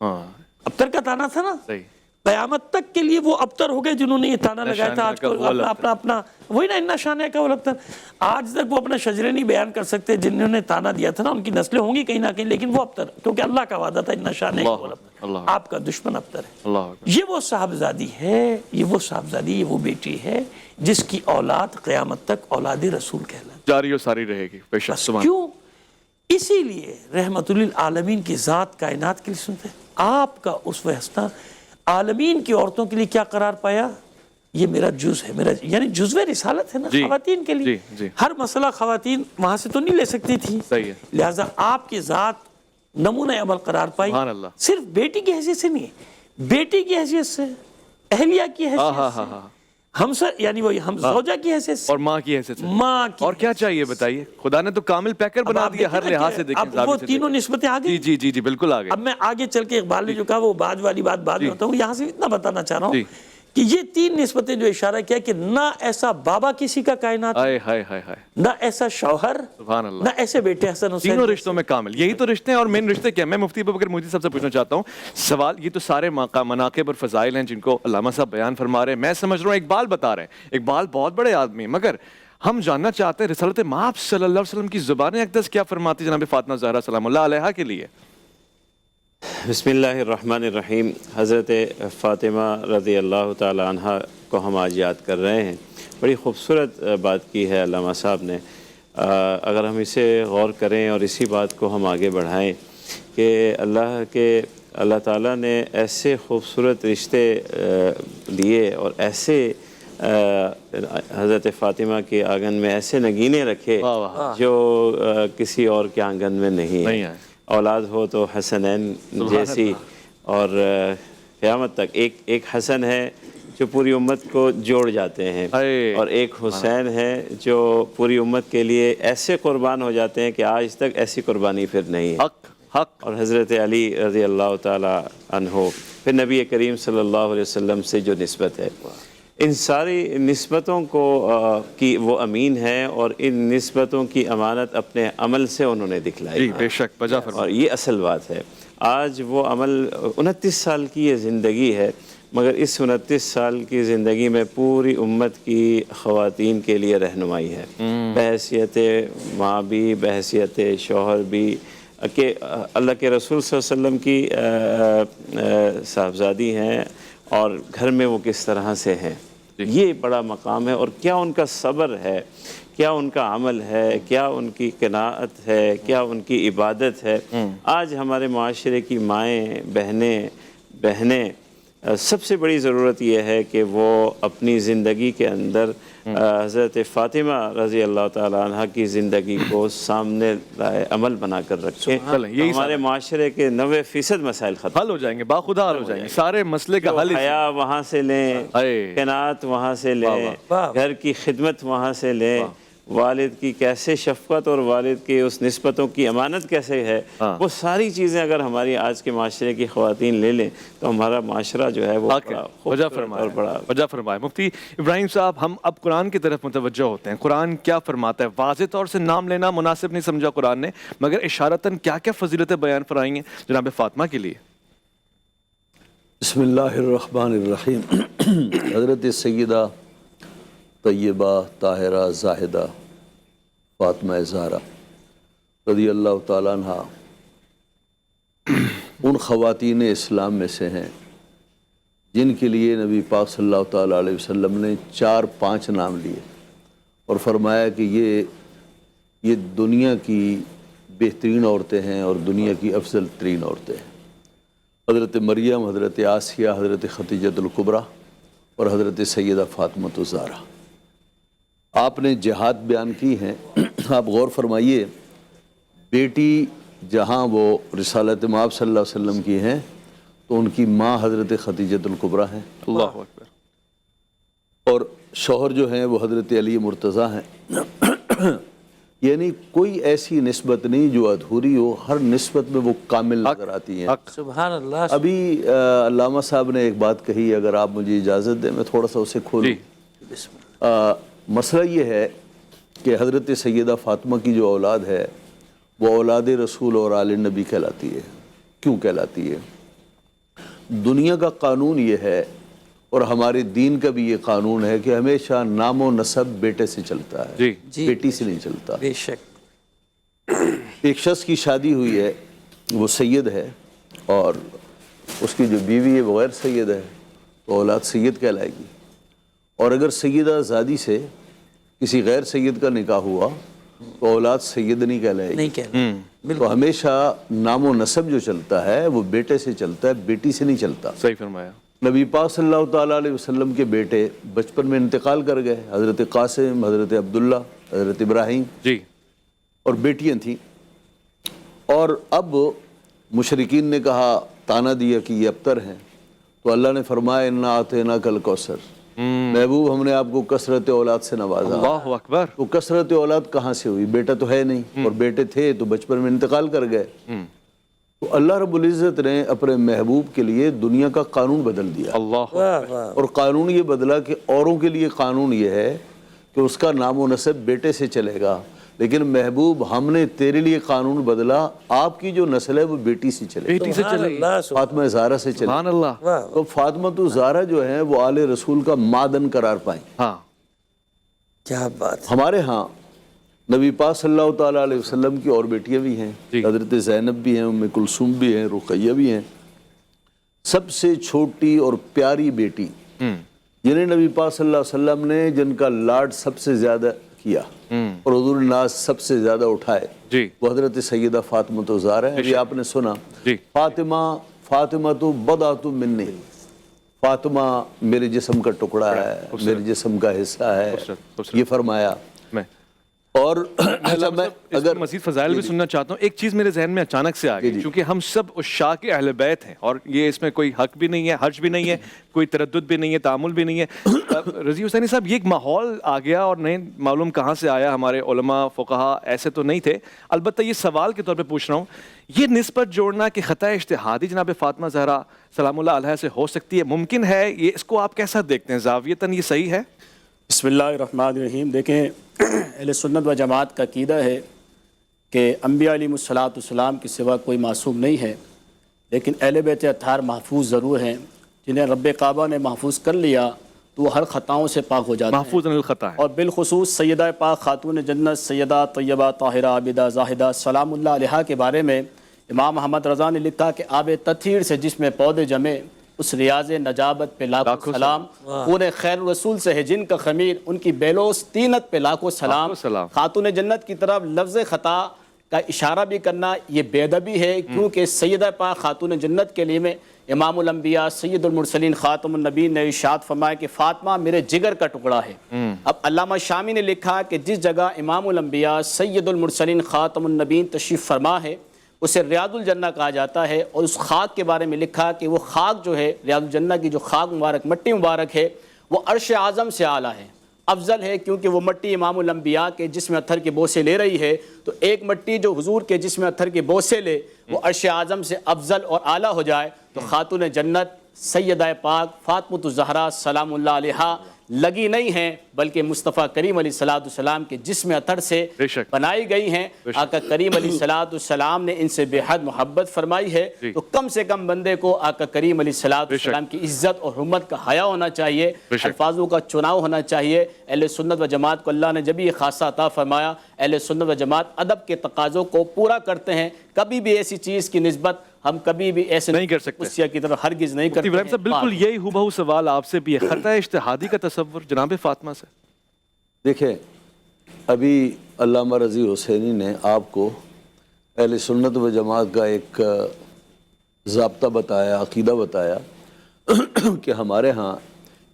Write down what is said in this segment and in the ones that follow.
ہاں ابتر کا تانا تھا نا، صحیح، قیامت تک کے لیے وہ ابتر ہو گئے جنہوں نے یہ تانا لگایا تھا آج کا کو غول اپنا اپنا وہی نا انا شان کا وہ ابتر. آج تک وہ اپنا شجرے نہیں بیان کر سکتے جنہوں نے تانا دیا تھا نا، ان کی نسلیں ہوں گی کہیں نہ کہیں، لیکن وہ ابتر، کیونکہ اللہ کا وعدہ تھا انا شان اللہ آپ کا دشمن ابتر ہے. اللہ اکبر. یہ وہ صاحبزادی ہے، یہ وہ صاحبزادی، یہ وہ بیٹی ہے جس کی اولاد قیامت تک اولاد رسول کہلاتی. جاری و ساری رہے گی بے شک. سبحان کیوں؟ اسی لیے رحمت للعالمین کی ذات کائنات کے لیے سنتے ہیں. آپ کا اسوہ حسنہ عالمین کی عورتوں کے لیے کیا قرار پایا؟ یہ میرا جز ہے، میرا یعنی جزو رسالت ہے نا جی خواتین کے لیے. جی جی ہر مسئلہ خواتین وہاں سے تو نہیں لے سکتی تھی، صحیح ہے. لہٰذا آپ کی ذات نمونہ عمل قرار پائی. سبحان اللہ. صرف بیٹی کی حیثیت سے نہیں، بیٹی کی حیثیت سے، اہلیہ کی حیثیت سے، ہمسر یعنی وہ ہم زوجہ کی حیثیت سے، اور ماں کی حیثیت سے. ماں کی. اور کیا چاہیے بتائیے؟ خدا نے تو کامل پیکر بنا آپ دیا ہر دیکھیں نا لحاظ کہ سے. دیکھیں اب وہ ضابطے سے تینوں دیکھیں. نسبتیں آ جی گئی. جی جی جی بالکل آگے. اب میں آگے چل کے اقبال نے جو کہا وہ بعد والی بات بعد میں ہوتا ہوں، یہاں سے اتنا بتانا چاہ رہا ہوں جی. کہ یہ تین نسبتیں جو اشارہ کیا کہ نہ ایسا بابا کسی کا کائنات، ہائے ہائے ہائے ہائے. نہ ایسا شوہر، سبحان اللہ. نہ ایسے بیٹے حسن حسین. تینوں رشتوں میں کامل. یہی تو رشتے ہیں. اور مین رشتے کیا؟ میں مفتی ابوبکر مودی صاحب سے پوچھنا چاہتا ہوں سوال. یہ تو سارے مناقب اور فضائل ہیں جن کو علامہ صاحب بیان فرما رہے ہیں. میں سمجھ رہا ہوں اقبال بتا رہے ہیں. اقبال بہت بڑے آدمی ہیں، مگر ہم جاننا چاہتے ہیں رسالت مآب صلی اللہ علیہ وسلم کی زبان اقدس کیا فرماتی جناب فاطمہ زہرا سلام اللہ علیہا کے لیے. بسم اللہ الرحمن الرحیم. حضرت فاطمہ رضی اللہ تعالی عنہ کو ہم آج یاد کر رہے ہیں. بڑی خوبصورت بات کی ہے علامہ صاحب نے. اگر ہم اسے غور کریں اور اسی بات کو ہم آگے بڑھائیں کہ اللہ تعالیٰ نے ایسے خوبصورت رشتے دیے اور ایسے حضرت فاطمہ کے آنگن میں ایسے نگینے رکھے جو کسی اور کے آنگن میں نہیں ہیں. اولاد ہو تو حسنین جیسی، اور قیامت تک ایک حسن ہے جو پوری امت کو جوڑ جاتے ہیں، اور ایک حسین ہے جو پوری امت کے لیے ایسے قربان ہو جاتے ہیں کہ آج تک ایسی قربانی پھر نہیں ہے. حق. اور حضرت علی رضی اللہ تعالی عنہ، پھر نبی کریم صلی اللہ علیہ وسلم سے جو نسبت ہے، ان ساری نسبتوں کو کی وہ امین ہے، اور ان نسبتوں کی امانت اپنے عمل سے انہوں نے دکھلائی. جی بے شک بجا فرمایا. اور یہ اصل بات ہے. آج وہ عمل 29 سال کی یہ زندگی ہے، مگر اس 29 سال کی زندگی میں پوری امت کی خواتین کے لیے رہنمائی ہے، بحیثیت ماں بھی، بحیثیت شوہر بھی، کہ اللہ کے رسول صلی اللہ علیہ وسلم کی صاحبزادی ہیں اور گھر میں وہ کس طرح سے ہیں. یہ بڑا مقام ہے. اور کیا ان کا صبر ہے، کیا ان کا عمل ہے، کیا ان کی قناعت ہے، کیا ان کی عبادت ہے. آج ہمارے معاشرے کی مائیں، بہنیں سب سے بڑی ضرورت یہ ہے کہ وہ اپنی زندگی کے اندر حضرت فاطمہ رضی اللہ تعالیٰ عنہ کی زندگی کو سامنے عمل بنا کر رکھیں. ہمارے معاشرے کے 90% مسائل ختم حل ہو جائیں گے، باخدا حل ہو جائیں گے. سارے مسئلے کا حل حیا وہاں سے لیں، قناعت وہاں سے لیں، گھر کی خدمت وہاں سے لیں، والد کی کیسے شفقت اور والد کی اس نسبتوں کی امانت کیسے ہے، وہ ساری چیزیں اگر ہماری آج کے معاشرے کی خواتین لے لیں تو ہمارا معاشرہ جو ہے وہ وجہ فرمائے. مفتی ابراہیم صاحب، ہم اب قرآن کی طرف متوجہ ہوتے ہیں. قرآن کیا فرماتا ہے؟ واضح طور سے نام لینا مناسب نہیں سمجھا قرآن نے، مگر اشارتاً کیا کیا فضیلتیں بیان فرمائی ہیں جناب فاطمہ کے لیے. بسم اللہ الرحمن الرحیم. حضرت سیدہ طیبہ طاہرہ زاہدہ فاطمہ زہرا رضی اللہ تعالیٰ عنہ ان خواتین اسلام میں سے ہیں جن کے لیے نبی پاک صلی اللہ تعالیٰ علیہ وسلم نے 4-5 نام لیے اور فرمایا کہ یہ دنیا کی بہترین عورتیں ہیں اور دنیا کی افضل ترین عورتیں ہیں. حضرت مریم، حضرت آسیہ، حضرت خدیجۃ الکبریٰ اور حضرت سیدہ فاطمہ الزہرا. آپ نے جہاد بیان کی ہیں. آپ غور فرمائیے، بیٹی جہاں وہ رسالت مآب صلی اللہ علیہ وسلم کی ہیں تو ان کی ماں حضرت خدیجۃ الکبریٰ ہیں. اللہ اکبر. اور شوہر جو ہیں وہ حضرت علی مرتضیٰ ہیں. یعنی کوئی ایسی نسبت نہیں جو ادھوری ہو، ہر نسبت میں وہ کامل نظر آتی ہیں. سبحان اللہ. ابھی علامہ صاحب نے ایک بات کہی، اگر آپ مجھے اجازت دیں میں تھوڑا سا اسے کھولوں. مسئلہ یہ ہے کہ حضرت سیدہ فاطمہ کی جو اولاد ہے وہ اولاد رسول اور آل نبی کہلاتی ہے. کیوں کہلاتی ہے؟ دنیا کا قانون یہ ہے اور ہمارے دین کا بھی یہ قانون ہے کہ ہمیشہ نام و نسب بیٹے سے چلتا ہے، جی بیٹی سے نہیں چلتا۔ بے شک۔ ایک شخص کی شادی ہوئی ہے، وہ سید ہے، اور اس کی جو بیوی ہے وہ غیر سید ہے، تو اولاد سید کہلائے گی۔ اور اگر سیدہ زادی سے کسی غیر سید کا نکاح ہوا تو اولاد سید نہیں کہلائے گی۔ نہیں کہہ تو ہمیشہ نام و نسب جو چلتا ہے وہ بیٹے سے چلتا ہے، بیٹی سے نہیں چلتا۔ صحیح فرمایا۔ نبی پاک صلی اللہ تعالیٰ علیہ وسلم کے بیٹے بچپن میں انتقال کر گئے، حضرت قاسم، حضرت عبداللہ، حضرت ابراہیم، جی اور بیٹیاں تھیں۔ اور اب مشرکین نے کہا، تانا دیا کہ یہ ابتر ہیں، تو اللہ نے فرمایا انا اعطیناک الکوثر، محبوب ہم نے آپ کو کثرت اولاد سے نوازا۔ اللہ اکبر۔ تو کثرت اولاد کہاں سے ہوئی؟ بیٹا تو ہے نہیں، اور بیٹے تھے تو بچپن میں انتقال کر گئے۔ تو اللہ رب العزت نے اپنے محبوب کے لیے دنیا کا قانون بدل دیا، اللہ واہ واہ۔ اور قانون یہ بدلا کہ اوروں کے لیے قانون یہ ہے کہ اس کا نام و نسب بیٹے سے چلے گا، لیکن محبوب ہم نے تیرے لیے قانون بدلا، آپ کی جو نسل ہے وہ بیٹی سے چلے گی، بیٹی سے سبحان چلے گی۔ اللہ، فاطمہ زہرا سے چلے سبحان گی۔ اللہ۔ واہ۔ تو فاطمہ تو زہرا جو ہیں وہ آل رسول کا معدن قرار پائیں۔ ہاں کیا بات۔ ہمارے ہاں نبی پاک صلی اللہ تعالیٰ علیہ وسلم کی اور بیٹیاں بھی ہیں، جی۔ حضرت زینب بھی ہیں، ام کلثوم بھی ہیں، رقیہ بھی ہیں۔ سب سے چھوٹی اور پیاری بیٹی جنہیں نبی پاک صلی اللہ علیہ وسلم نے، جن کا لاڈ سب سے زیادہ کیا اور حضور الناس سب سے زیادہ اٹھائے، جی وہ حضرت سیدہ فاطمہ تو زہرا ہے۔ ابھی آپ نے سنا، جی۔ فاطمہ تو بضعۃ منی، فاطمہ میرے جسم کا ٹکڑا ہے، میرے جسم کا حصہ ہے، یہ فرمایا۔ میں اور اچھا میں اگر مزید فضائل بھی سننا چاہتا ہوں، ایک چیز میرے ذہن میں اچانک سے آ گئی، کیونکہ ہم سب عشاق اہل بیت ہیں، اور یہ اس میں کوئی حق بھی نہیں ہے، حرج بھی نہیں ہے، کوئی تردد بھی نہیں ہے، تعامل بھی نہیں ہے۔ رضی حسینی صاحب، یہ ایک ماحول آ گیا اور نہیں معلوم کہاں سے آیا، ہمارے علماء فقہا ایسے تو نہیں تھے، البتہ یہ سوال کے طور پہ پوچھ رہا ہوں، یہ نسبت جوڑنا کہ خطا اجتہادی جناب فاطمہ زہرا سلام اللہ علیہ سے ہو سکتی ہے، ممکن ہے، یہ اس کو آپ کیسا دیکھتے ہیں؟ زاویتاً یہ صحیح ہے؟ بسم اللہ الرحمن الرحیم۔ دیکھیں، اہل سنت و جماعت کا عقیدہ ہے کہ انبیاء علیہ السلام کے سوا کوئی معصوم نہیں ہے، لیکن اہل بیت اطہار محفوظ ضرور ہیں، جنہیں رب کعبہ نے محفوظ کر لیا تو وہ ہر خطاؤں سے پاک ہو جاتے ہیں، محفوظ عن الخطا ہے۔ اور بالخصوص سیدہ پاک خاتون جنت سیدہ طیبہ طاہرہ عابدہ زاہدہ سلام اللہ علیہا کے بارے میں امام محمد رضا نے لکھا کہ آب تطہیر سے جس میں پودے جمے، اس ریاض نجابت پہ لاکھوں سلام، پورے خیر رسول سے ہے جن کا خمیر، ان کی بیلوس تینت پہ لاکھوں سلام۔ خاتون جنت کی طرف لفظ خطا کا اشارہ بھی کرنا یہ بے ادبی ہے، کیونکہ سیدہ پاک خاتون جنت کے لیے میں امام الانبیاء سید المرسلین خاتم النبیین نے ارشاد فرمایا کہ فاطمہ میرے جگر کا ٹکڑا ہے۔ اب علامہ شامی نے لکھا کہ جس جگہ امام الانبیاء سید المرسلین خاتم النبیین تشریف فرما ہے اسے ریاض الجنہ کہا جاتا ہے، اور اس خاک کے بارے میں لکھا کہ وہ خاک جو ہے ریاض الجنہ کی جو خاک مبارک مٹی مبارک ہے وہ عرش اعظم سے اعلیٰ ہے، افضل ہے، کیونکہ وہ مٹی امام الانبیاء کے جسم اطہر کے بوسے لے رہی ہے، تو ایک مٹی جو حضور کے جسم اطہر کے بوسے لے وہ عرش اعظم سے افضل اور اعلیٰ ہو جائے، تو خاتون جنت سیدہ پاک فاطمہ الزہرا سلام اللہ علیہا لگی نہیں ہیں، بلکہ مصطفیٰ کریم علیہ السلام کے جسم اطہر سے بنائی گئی ہیں۔ آقا کریم علیہ السلام نے ان سے بے حد محبت فرمائی ہے، تو کم سے کم بندے کو آقا کریم علیہ السلام کی عزت اور حرمت کا حیا ہونا چاہیے، الفاظوں کا چناؤ ہونا چاہیے۔ اہل سنت و جماعت کو اللہ نے جب یہ خاصہ عطا فرمایا، اہل سنت و جماعت ادب کے تقاضوں کو پورا کرتے ہیں، کبھی بھی ایسی چیز کی نسبت ہم کبھی بھی ایسے نہیں کر سکتے، قدسیہ کی طرف ہرگز نہیں کرتے ابراہیم صاحب بالکل یہی ہو سوال آپ سے بھی ہے، خطا اجتہادی کا تصور جناب فاطمہ سے؟ دیکھیں، ابھی علامہ رضی حسینی نے آپ کو اہل سنت و جماعت کا ایک ضابطہ بتایا، عقیدہ بتایا کہ ہمارے ہاں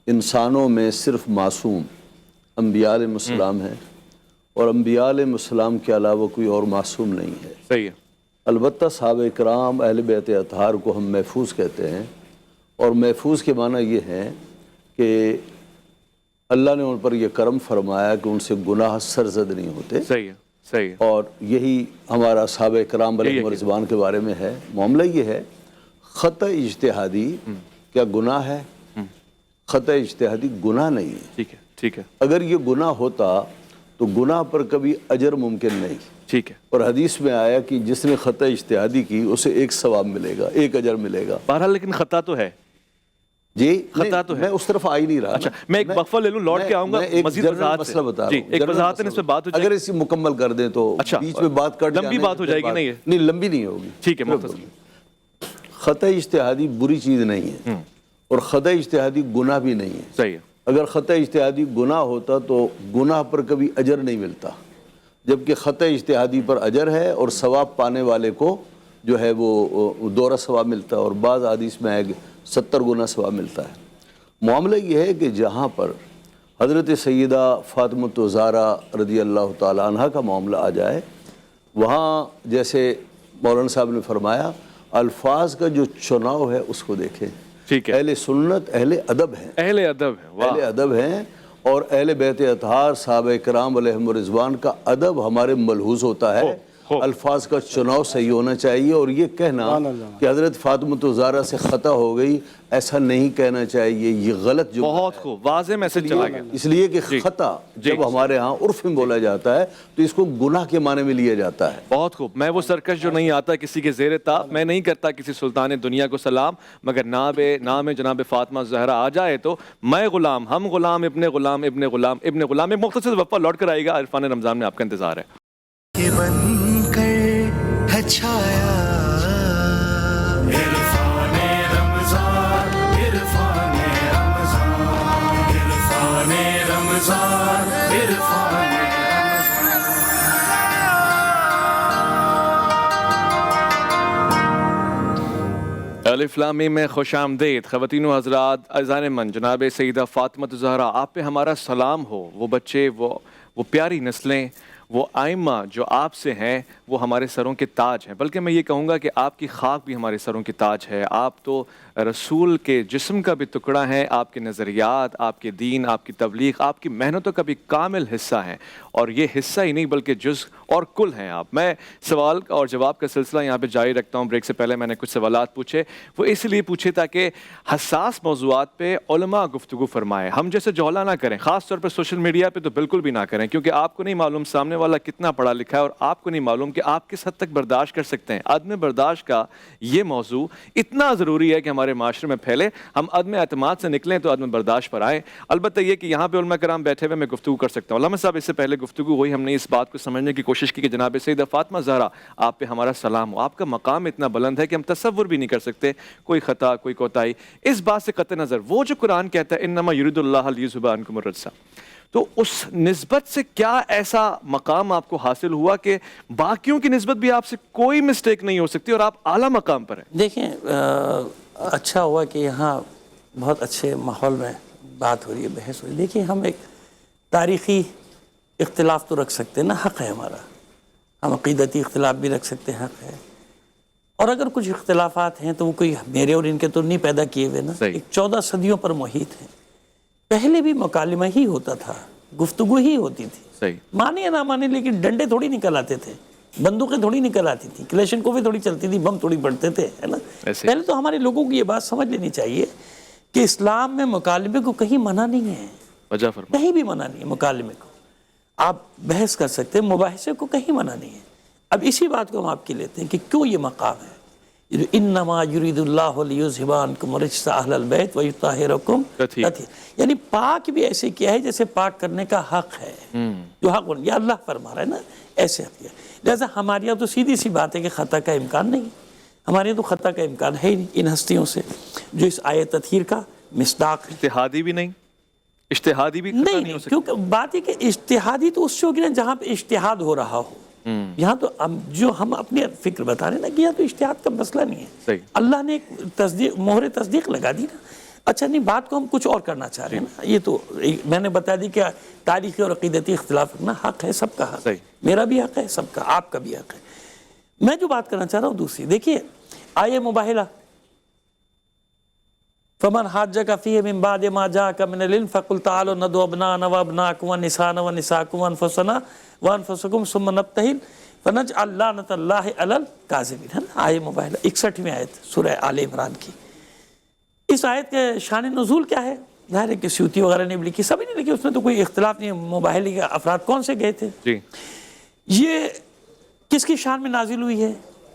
انسانوں میں صرف معصوم انبیاء علیہ السلام ہیں، اور انبیاء علیہ السلام کے علاوہ کوئی اور معصوم نہیں ہے۔ صحیح ہے۔ البتہ صحابہ کرام اہل بیت اطہار کو ہم محفوظ کہتے ہیں، اور محفوظ کے معنی یہ ہے کہ اللہ نے ان پر یہ کرم فرمایا کہ ان سے گناہ سرزد نہیں ہوتے۔ صحیح ہے، صحیح ہے۔ اور یہی ہمارا صحابہ کرام علیہ رضوان کے بارے میں ہے۔ معاملہ یہ ہے، خطا اجتہادی کیا گناہ ہے؟ خطا اجتہادی گناہ نہیں ہے۔ ٹھیک ہے، ٹھیک ہے۔ اگر یہ گناہ ہوتا تو تو گناہ پر کبھی اجر ممکن نہیں. ٹھیک ہے. اور حدیث میں آیا کہ جس نے خطا اجتہادی کی اسے ایک ثواب ملے گا, ایک اجر ملے گا. بہرحال لیکن خطا تو ہے. جی خطا تو ہے. میں اس طرف آ ہی نہیں رہا. اچھا میں ایک وقفہ لے لوں, لوٹ کے آؤں گا مزید وضاحت مسئلہ بتا رہا ہوں. ایک وضاحت اس پہ بات ہو جائے. اگر اسی مکمل کر دیں تو بیچ میں بات کٹ لمبی بات ہو جائے گی. نہیں لمبی نہیں ہوگی. ٹھیک ہے مختصر. خطا اجتہادی بری چیز نہیں ہے اور خطا اجتہادی گناہ بھی نہیں ہے. صحیح ہے. اگر خطا اجتہادی گناہ ہوتا تو گناہ پر کبھی اجر نہیں ملتا, جبکہ خطا اجتہادی پر اجر ہے اور ثواب پانے والے کو جو ہے وہ دورہ ثواب ملتا ہے, اور بعض حدیث میں ہے کہ 70 گنا ثواب ملتا ہے. معاملہ یہ ہے کہ جہاں پر حضرت سیدہ فاطمۃ الزہرا رضی اللہ تعالی عنہ کا معاملہ آ جائے, وہاں جیسے مولانا صاحب نے فرمایا الفاظ کا جو چناؤ ہے اس کو دیکھیں. ٹھیک ہے. اہل سنت اہل ادب ہیں, اہل ادب ہے. اہل ادب ہیں, اور اہل بیت اطہار صحابہ کرام علیہم رضوان کا ادب ہمارے ملحوظ ہوتا ہے. الفاظ کا چناؤ صحیح ہونا چاہیے, اور یہ کہنا کہ حضرت فاطمۃ الزہرا سے خطا ہو گئی ایسا نہیں کہنا چاہیے, یہ غلط جو بہت خوب واضح میسج چلا گیا. اس لیے کہ خطا جب ہمارے ہاں عرف میں بولا جاتا ہے تو اس کو گناہ کے معنی میں لیا جاتا ہے. بہت خوب. میں وہ سرکش جو نہیں آتا کسی کے زیر تاب, میں نہیں کرتا کسی سلطان دنیا کو سلام, مگر نام جناب فاطمہ زہرا آ جائے تو میں غلام, ہم غلام, ابن غلام, ابن غلام, ابن غلام. ایک مختصر وقفہ لوٹ کر آئے گا. عرفان رمضان میں آپ کا انتظار ہے. یہ بن کر ہے چھایا عرفان رمضان, عرفان رمضان, عرفان رمضان, عرفان الف لام میم میں خوش آمدید. خواتین و حضرات, عزیزان من, جناب سیدہ فاطمۃ الزہرا آپ پہ ہمارا سلام ہو. وہ بچے, وہ پیاری نسلیں, وہ آئمہ جو آپ سے ہیں وہ ہمارے سروں کے تاج ہیں. بلکہ میں یہ کہوں گا کہ آپ کی خاک بھی ہمارے سروں کے تاج ہے. آپ تو رسول کے جسم کا بھی ٹکڑا ہیں. آپ کے نظریات, آپ کے دین, آپ کی تبلیغ, آپ کی محنتوں کا بھی کامل حصہ ہیں, اور یہ حصہ ہی نہیں بلکہ جزء اور کل ہیں آپ. میں سوال اور جواب کا سلسلہ یہاں پہ جاری رکھتا ہوں. بریک سے پہلے میں نے کچھ سوالات پوچھے, وہ اس لیے پوچھے تاکہ حساس موضوعات پہ علماء گفتگو فرمائے. ہم جیسے جوہلا نہ کریں, خاص طور پر سوشل میڈیا پہ تو بالکل بھی نہ کریں, کیونکہ آپ کو نہیں معلوم سامنے والا کتنا پڑھا لکھا ہے, اور آپ کو نہیں معلوم کہ آپ کس حد تک برداشت کر سکتے ہیں. عدم برداشت کا یہ موضوع اتنا ضروری ہے کہ ہمارے معاشرے میں پھیلے. ہم عدم اعتماد سے نکلیں تو عدم برداشت پر آئیں. البتہ یہ کہ یہاں پہ علماء کرام بیٹھے ہوئے میں گفتگو کر سکتا ہوں. علامہ صاحب اس سے پہلے گفتگو ہوئی, ہم نے اس بات کو سمجھنے کی کوشش کی کہ جناب سیدہ فاطمہ زہرا آپ پہ ہمارا سلام ہو. آپ کا مقام اتنا بلند ہے کہ ہم تصور بھی نہیں کر سکتے کوئی خطا, کوئی کوتاہی. اس بات سے قطع نظر وہ جو قرآن کہتا ہے انما یرید اللہ لیذھب عنکم الرجس, تو اس نسبت سے کیا ایسا مقام آپ کو حاصل ہوا کہ باقیوں کی نسبت بھی آپ سے کوئی مسٹیک نہیں ہو سکتی اور آپ اعلیٰ مقام پر ہیں؟ دیکھیں اچھا ہوا کہ یہاں بہت اچھے ماحول میں بات ہو رہی ہے, بحث ہو رہی ہے. دیکھیں ہم ایک تاریخی اختلاف تو رکھ سکتے ہیں نا, حق ہے ہمارا. ہم عقیدتی اختلاف بھی رکھ سکتے ہیں, حق ہے. اور اگر کچھ اختلافات ہیں تو وہ کوئی میرے اور ان کے تو نہیں پیدا کیے ہوئے نا, ایک 14 صدیوں پر محیط ہیں. پہلے بھی مکالمہ ہی ہوتا تھا, گفتگو ہی ہوتی تھی. صحیح, مانے یا نہ مانے, لیکن ڈنڈے تھوڑی نکل آتے تھے, بندوقیں تھوڑی نکل آتی تھی, کلیشنکوفیں تھوڑی چلتی تھی, بم تھوڑی پڑتے تھے, ہے نا. پہلے تو ہمارے لوگوں کو یہ بات سمجھ لینی چاہیے کہ اسلام میں مکالمے کو کہیں منع نہیں ہے, وجہ فرما, کہیں بھی منع نہیں ہے. مکالمے کو آپ بحث کر سکتے ہیں, مباحثے کو کہیں منع نہیں ہے. اب اسی بات کو ہم آپ کی لیتے ہیں کہ کیوں یہ مقام ہے. انما یرید اللہ لیذھب عنکم الرجس اہل البیت ویطہرکم تطہیرا, یعنی پاک بھی ایسے کیا ہے جیسے پاک کرنے کا حق ہے, جو حق یہ اللہ فرما رہا ہے نا, ایسے حق ہے. لہٰذا ہمارے یہاں تو سیدھی سی بات ہے کہ خطا کا امکان نہیں, ہمارے یہاں تو خطا کا امکان ہے ہی نہیں ان ہستیوں سے جو اس آیت تطہیر کا مصداق ہے. اجتہادی بھی نہیں, اجتہادی بھی نہیں ہو سکتا, کیونکہ بات یہ کہ اجتہادی تو اس سے ہوگی نا جہاں پہ اجتہاد ہو رہا ہو. یہاں تو جو ہم اپنی فکر بتا رہے ہیں نا کہ یہاں تو اجتہاد کا مسئلہ نہیں ہے. اللہ نے ایک تصدیق, مہر تصدیق لگا دی نا. اچھا نہیں, بات کو ہم کچھ اور کرنا چاہ رہے ہیں نا. یہ تو میں نے بتا دی کہ تاریخی اور عقیدتی اختلاف رکھنا حق ہے, سب کا حق ہے, میرا بھی حق ہے, سب کا, آپ کا بھی حق ہے. میں جو بات کرنا چاہ رہا ہوں دوسری, دیکھیے آیے مباہلہ فمن حاجک فیہ من بعد ما جاءک من العلم فقل تعالوا ندعو ابناءنا وابناءکم ونساءنا ونساءکم وانفسنا وانفسکم ثم نبتہل فنجعل لعنۃ اللہ علی الکاذبین. ہے نا آیہ مباہلہ 61ویں آیت سورہ آل عمران کی. اس آیت کے شان نزول کیا ہے؟ ظاہر ہے کہ سیوطی وغیرہ نے بھی لکھی, سبھی نے لکھی, اس میں تو کوئی اختلاف نہیں ہے. مباہلی کے افراد کون سے گئے تھے؟ جی یہ کس کی شان میں نازل ہوئی ہے؟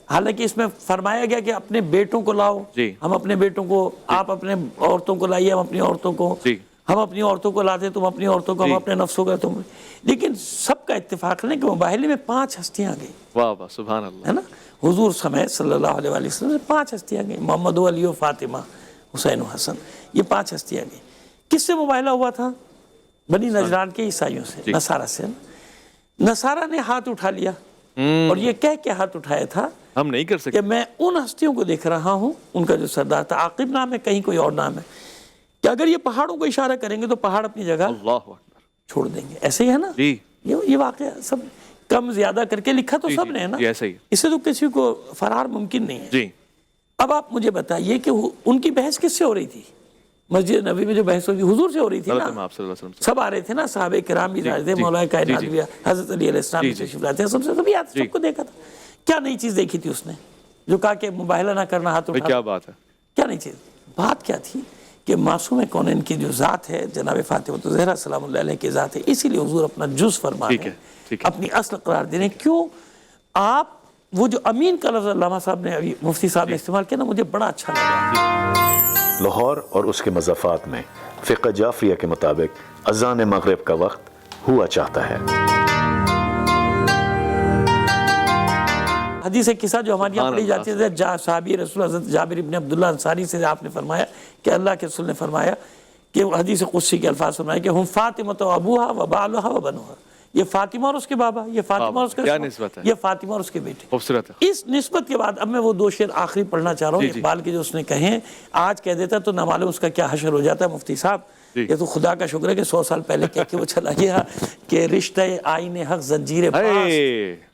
حالانکہ اس میں فرمایا گیا کہ اپنے بیٹوں کو لاؤ, جی. ہم اپنے بیٹوں کو, آپ اپنے عورتوں کو لائیے, ہم اپنی عورتوں کو, جی. ہم اپنی عورتوں کو لاتے, تم اپنی عورتوں کو, ہم جی. اپنے نفسوں کو, تم. لیکن سب کا اتفاق نہیں کہ مباہلی میں 5 ہستیاں گئی, واہ واہ سبحان اللہ. ہے نا. حضور سمیت صلی اللہ علیہ وآلہ وسلم سے 5 ہستیاں گئی, محمد و علی و فاطمہ, حسین و حسن, یہ 5 ہستیاں گئی. کس سے مباہلہ ہوا تھا؟ بنی نجران کے عیسائیوں سے, جی. نصارہ سے. نصارہ نے ہاتھ اٹھا لیا اور یہ کہہ کے ہاتھ اٹھایا تھا ہم نہیں کر سکتے کہ میں ان ہستیوں کو دیکھ رہا ہوں, ان کا جو سردار تھا, عاقب نام ہے, کہیں کوئی اور نام ہے, کہ اگر یہ پہاڑوں کو اشارہ کریں گے تو پہاڑ اپنی جگہ اللہ اکبر. چھوڑ دیں گے. ایسے ہی ہے نا, جی یہ واقعہ سب کم زیادہ کر کے لکھا تو سب نے ہے نا, جی ایسا ہی. اس سے تو کسی کو فرار ممکن نہیں ہے. جی اب آپ مجھے بتائیے کہ ان کی بحث کس سے ہو رہی تھی؟ مسجد نبی میں جو بحث ہو رہی تھی حضور سے ہو رہی تھی نا, آپ صلی اللہ علیہ وسلم سے. سب آ رہے تھے نا, صحابہ کرام بھی آئے تھے, جی. مولا کائنات جی. بھی, حضرت علی علیہ السلام بھی تشریف لائے تھے, سب سے سبھی آتے, سب کو دیکھا تھا. کیا نئی چیز دیکھی تھی اس نے جو کہا کہ مباہلہ نہ کرنا, ہاتھ اٹھا؟ کیا بات ہے, کیا نئی چیز؟ بات کیا تھی کہ معصوم کونین کی جو ذات ہے جناب فاطمہ الزہرا سلام اللہ علیہ کی ذات ہے, اسی لیے حضور اپنا جز فرما رہے ہیں, اپنی اصل قرار دے رہے ہیں. کیوں؟ آپ وہ جو امین کا لفظ علامہ صاحب نے, ابھی مفتی صاحب نے استعمال کیا نا, مجھے بڑا اچھا لگا. لاہور اور اس کے مضافات میں فقہ جعفریہ کے مطابق اذان مغرب کا وقت ہوا چاہتا ہے. حدیث قصہ جو ہمارے یہاں پڑھی جاتی ہے, صحابی رسول حضرت جابر ابن عبداللہ انصاری سے آپ نے فرمایا کہ اللہ کے رسول نے فرمایا کہ حدیث قدسی کے الفاظ فرمایا کہ ہم فاطمہ و ابوہا و بالہا و بنوہا, یہ فاطمہ اور اس کے بابا, یہ فاطمہ اور اس کے کیا نسبت ہے, یہ فاطمہ اور اس کے بیٹے. خوبصورت ہے. اس نسبت کے بعد اب میں وہ 2 شعر آخری پڑھنا چاہ رہا ہوں, اقبال کے جو اس نے کہیں, آج کہہ دیتا تو نہ معلوم اس کا کیا حشر ہو جاتا ہے. مفتی صاحب یہ تو خدا کا شکر ہے کہ 100 سال پہلے کہہ کے وہ چلا گیا کہ رشتہ آئین حق زنجیر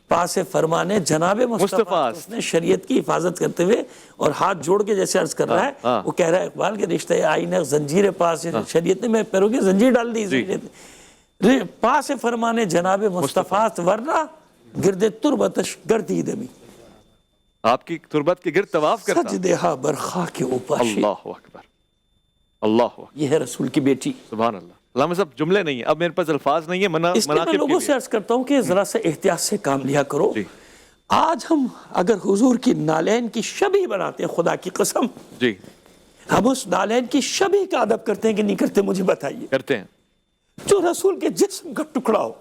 پاس فرمانے جناب مصطفیٰ, اس نے شریعت کی حفاظت کرتے ہوئے اور ہاتھ جوڑ کے جیسے عرض کر رہا ہے, وہ کہہ رہا ہے اقبال کہ رشتہ آئین حق زنجیر پاس, شریعت نے میں پیروں کی زنجیر ڈال دی, پاس فرمانے جناب مصطفیٰ ورنہ گرد تربتش گردی دمی, آپ کی تربت کے گرد طواف کرتا. سجدہا برخا کے اوپاشی, اللہ اکبر, اللہ اکبر, یہ ہے رسول کی بیٹی. سبحان اللہ. علامہ صاحب جملے نہیں ہیں, اب میرے پاس الفاظ نہیں ہیں, اس میں لوگوں سے عرض کرتا ہوں کہ ذرا سے احتیاط سے کام لیا کرو. آج ہم اگر حضور کی نالین کی شبیہ بناتے ہیں, خدا کی قسم, جی ہم اس نالین کی شبیہ کا ادب کرتے ہیں کہ نہیں کرتے؟ مجھے بتائیے. کرتے ہیں. جو رسول کے جسم کا ٹکڑا ہو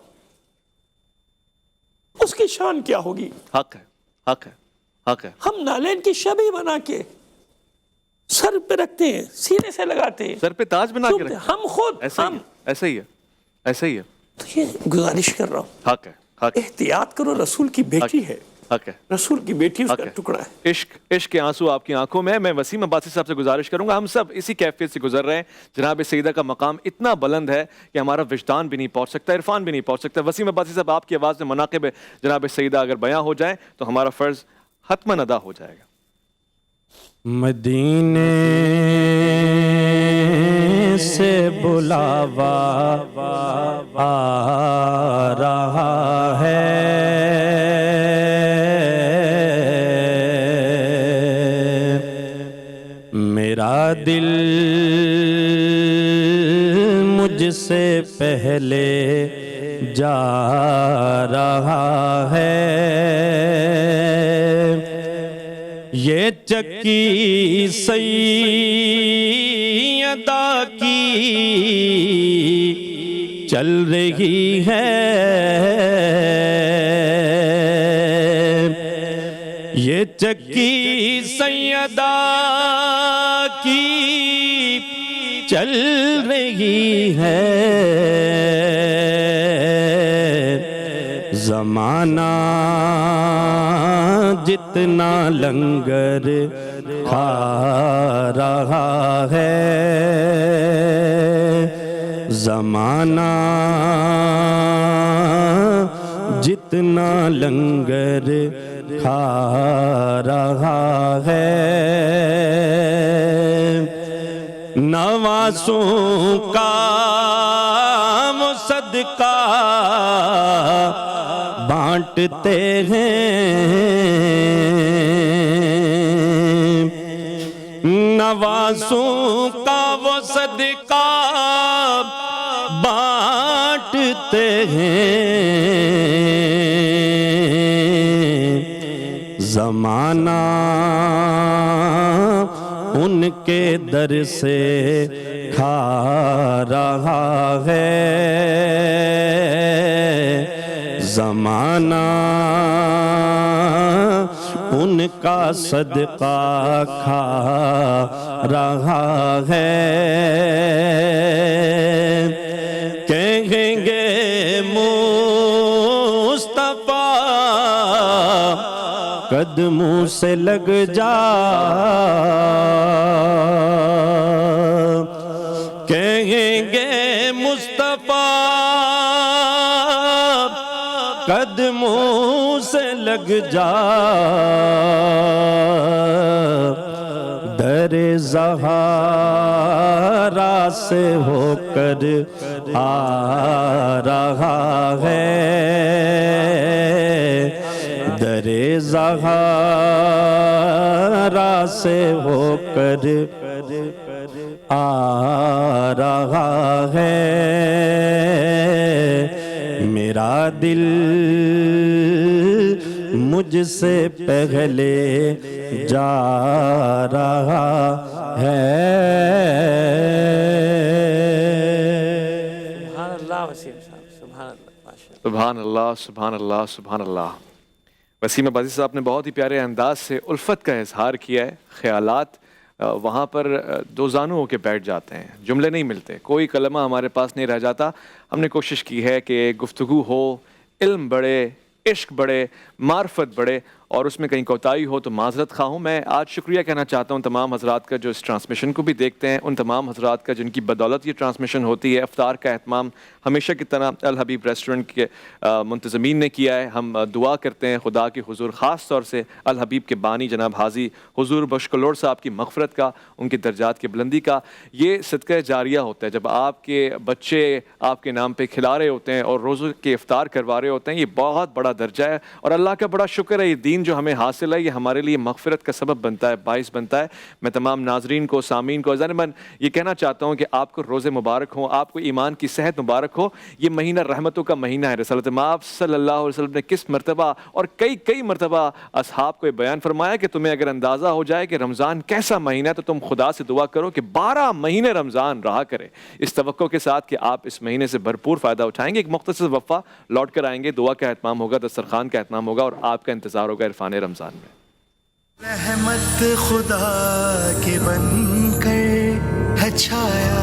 اس کی شان کیا ہوگی؟ حق ہے, حق ہے, حق ہے. ہم نالین کی شبیہ بنا کے سر پہ رکھتے ہیں, سینے سے لگاتے ہیں, سر پہ تاج بنا کے رکھتے ہیں. ہم خود ایسا ہی ہے, ایسا ہی ہے. تو یہ گزارش کر رہا ہوں, حق ہے, حق, احتیاط کرو, رسول کی بیٹی ہے, حق ہے, رسول کی بیٹی, اس کا ٹکڑا ہے. عشق, عشق کے آنسو آپ کی آنکھوں میں. میں وسیم عباسی صاحب سے گزارش کروں گا, ہم سب اسی کیفیت سے گزر رہے ہیں. جناب سیدہ کا مقام اتنا بلند ہے کہ ہمارا وجدان بھی نہیں پہنچ سکتا, عرفان بھی نہیں پہنچ سکتا. وسیم عباسی صاحب آپ کی آواز میں مناقب جناب سیدہ اگر بیاں ہو جائیں تو ہمارا فرض حتماً ادا ہو جائے گا. مدینے سے بلاوا آ رہا ہے, میرا دل مجھ سے پہلے جا رہا ہے. یہ چکی سیدہ کی چل رہی ہے, یہ چکی سیدہ کی چل رہی ہے. زمانہ جتنا لنگر کھا رہا ہے, زمانہ جتنا لنگر کھا رہا ہے. نوازوں کا صدقہ بانٹتے ہیں, نوازوں کا وہ صدقہ بانٹتے ہیں، زمانہ ان کے در سے کھا رہا ہے، زمانہ ان کا صدقہ کھا رہا ہے، کہیں گے مصطفیٰ قدموں سے لگ جا، کہیں گے مصطفیٰ قدموں سے لگ جا، در زہرا سے ہو کر آ رہا ہے، در زہرا سے ہو کر آ رہا ہے، میرا دل مجھ سے پہلے جا رہا ہے۔ سبحان اللہ وسیم صاحب، سبحان اللہ، ماشاءاللہ۔ سبحان اللہ، سبحان اللہ، سبحان اللہ۔ وسیم عباسی صاحب نے بہت ہی پیارے انداز سے الفت کا اظہار کیا ہے، خیالات وہاں پر دو زانو ہو کے بیٹھ جاتے ہیں، جملے نہیں ملتے، کوئی کلمہ ہمارے پاس نہیں رہ جاتا۔ ہم نے کوشش کی ہے کہ گفتگو ہو، علم بڑھے، عشق بڑھے، معرفت بڑھے، اور اس میں کہیں کوتاہی ہو تو معذرت خواہ ہوں۔ میں آج شکریہ کہنا چاہتا ہوں تمام حضرات کا جو اس ٹرانسمیشن کو بھی دیکھتے ہیں، ان تمام حضرات کا جن کی بدولت یہ ٹرانسمیشن ہوتی ہے۔ افطار کا اہتمام ہمیشہ کی طرح الحبیب ریسٹورنٹ کے منتظمین نے کیا ہے۔ ہم دعا کرتے ہیں خدا کے حضور خاص طور سے الحبیب کے بانی جناب حاجی حضور بشکلور صاحب کی مغفرت کا، ان کی درجات کی بلندی کا۔ یہ صدقہ جاریہ ہوتا ہے، جب آپ کے بچے آپ کے نام پہ کھلا رہے ہوتے ہیں اور روزے کے افطار کروا رہے ہوتے ہیں، یہ بہت بڑا درجہ ہے، اور اللہ کا بڑا شکر ہے یہ دین جو ہمیں حاصل ہے یہ ہمارے لیے مغفرت کا سبب بنتا ہے، باعث بنتا ہے۔ میں تمام ناظرین کو، سامعین کو عزیزان من یہ کہنا چاہتا ہوں کہ آپ کو روزے مبارک ہوں، آپ کو ایمان کی صحت مبارک ہو۔ یہ مہینہ رحمتوں کا مہینہ ہے۔ رسالت مآب صلی اللہ علیہ وسلم نے کس مرتبہ اور کئی مرتبہ اصحاب کو یہ بیان فرمایا کہ تمہیں اگر اندازہ ہو جائے کہ رمضان کیسا مہینہ ہے تو تم خدا سے دعا کرو کہ 12 مہینے رمضان رہا کرے، اس توقع کے ساتھ کہ آپ اس مہینے سے بھرپور فائدہ اٹھائیں گے۔ ایک مختصر وقفہ، لوٹ کر آئیں گے، دعا کا اہتمام ہوگا، دسترخوان کا اہتمام ہوگا، اور آپ کا انتظار ہوگا عرفان رمضان میں۔ رحمت خدا کے بن کر ہے چھایا